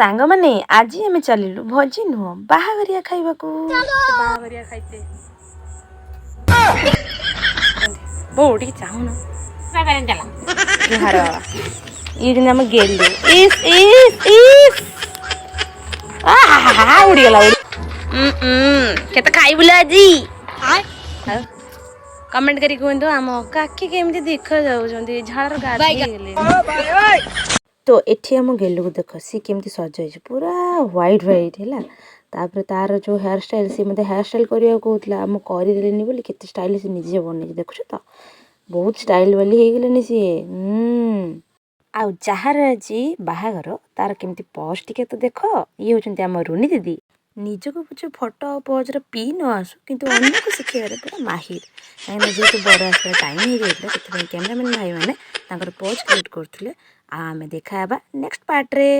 सांग माने आज आम चलिलु भोजी नुह बाहाघरिया खाइबाकू बाहाघरिया खाइते बोटी चाहुन जुहार ये दिन हम गेलु इस उड़ी गला केते खाइ बुला आजी कमेंट करी कहंतु आम काकी केमती देख जाउछंती झाड़ गाधी गेले तो एठी हम गेलु देख सी केमती सजाइछ पूरा व्हाइट व्हाइट हैला तापर तार जो हेयर स्टाइल सी मते हेयर स्टाइल करिया कहउतला हम करि देलेनी बोली केते स्टाइल से निजे बनै देखुछ त बहुत स्टाइल वाली हे गेलेनी सी आ जहार जी बाहागर तार केमती पोज टिके तो देख ये होचंती हम रुनी दीदी निजको पछे फोटो पोज पी न आसु किंतु अन्य को शिखेबारे पूरा माहिर कहीं जेहेतु बड़ आसला टाइम हो जाइला सेते कैमरामैन भाई माने तांकर पोज क्रिएट करथुले आ हमें देखा नेक्स्ट पार्ट रे।